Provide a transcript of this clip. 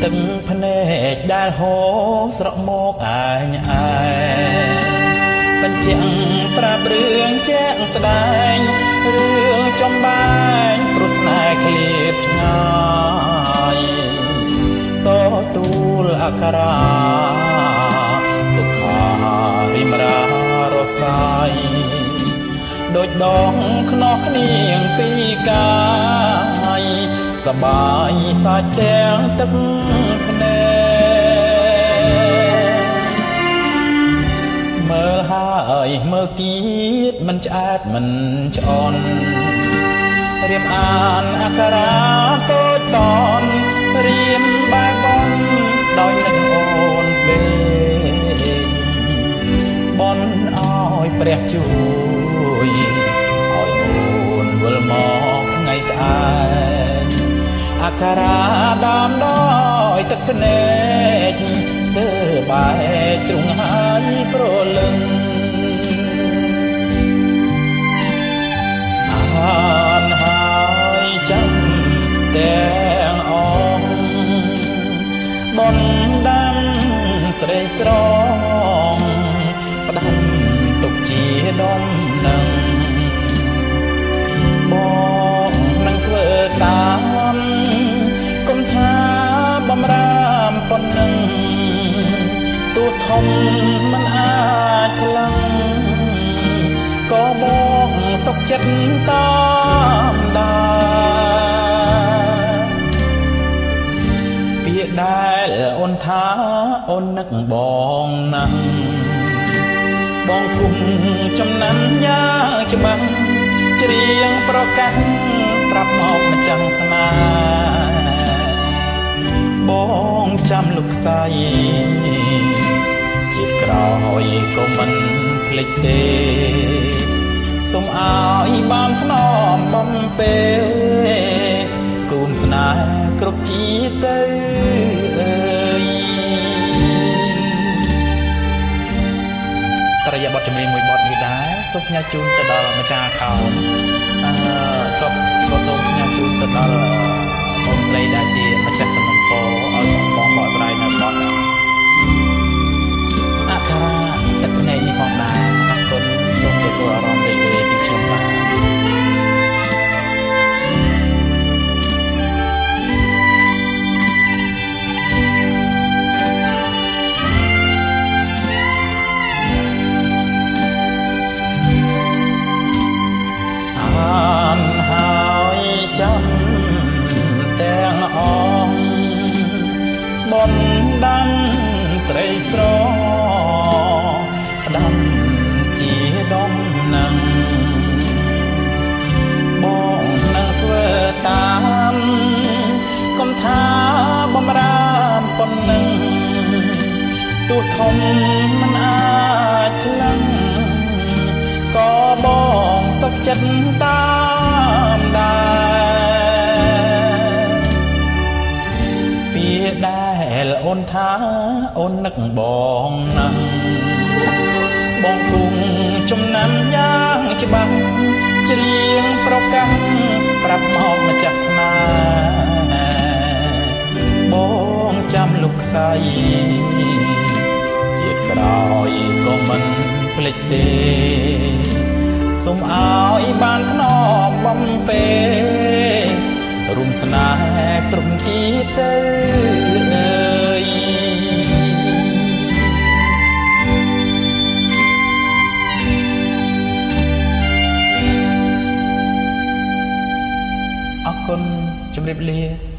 ទឹកភ្នែកដែលហូរស្រក់មកអាញឯបញ្ជាក់ប្រាប់រឿងជាក់ស្ដែងរឿងចំបែងព្រោះស្នេហ៍ឃ្លាតឆ្ងាយតទូលអក្សរាទុក្ខារិមរារសាយដូចដងខ្នោះគ្នាងពីកាយសបាយសាច់ទាំងទឹកភ្នែកមើលហើយមើលគៀតមិនឆ្អែតមិនឆ្អន់រៀមអានអក្សរាតូចតនរៀមបែបបនដោយនឹងអូនពេបនឲ្យព្រះជួយឲ្យអូនវិលមកថ្ងៃស្អែកអក្សរាដាមដោយទឹកភ្នែកស្ទើរបែកទ្រង់ហើយប្រលឹងអានហើយចាំទាំងអងបនដាំស្រីស្រងផ្ដាំទុកជាដុំនឹងបងនឹងធ្វើតាមកុំថាបំរាមប៉ុណ្ណឹងទូធំមិនអាចខ្លាំងក៏បងសុខចិត្តតាមដាពាក្យដែលអូនថាអូននឹកបងណាស់បងគុំចំណាំយ៉ាងច្បាស់ច្រៀងប្រកាសប្រាប់មកម្ចាំងស្នេហ៍បងចាំលោកស្រីជាតិក្រោយក៏មិនភ្លេចទេសូមឲ្យបានថ្នមបំពេលគូមស្នេហ៍គ្រប់ជាតិទៅបទចម្រៀងមួយបទមួយដែរសូមផ្ញើជូនទៅដល់ម្ចាស់ខោក៏សូមផ្ញើជូនទៅដល់បងស្រីដែលជាម្ចាស់សំណពោឲ្យបងបកស្រាយនៅបទអក្សរាទឹកភ្នែកនេះផងដែរអរគុណសូមទទួលអារម្មណ៍រីករាយពីខ្ញុំបាទបនដាំស្រីស្រផ្ដាំជាដុំនឹងបងនឹងធ្វើតាមកុំថាបំរាមប៉ុណ្ណឹងទោះធំមិនអាចខ្លាំងក៏បងសុខចិត្តតាមដែរពាក្យដែលអូនថាអូននឹកបងណាស់បងគុំចំណាំយ៉ាងច្បាស់ច្រៀងប្រកាសប្រាប់មកម្ចាស់ស្នេហ៍បងចាំលោកស្រីជាតិក្រោយក៏មិនភ្លេចទេសូមឲ្យបានថ្នមបំពេលរួមស្នេហ៍គ្រប់ជាតិទៅអរគុណជម្រាបលា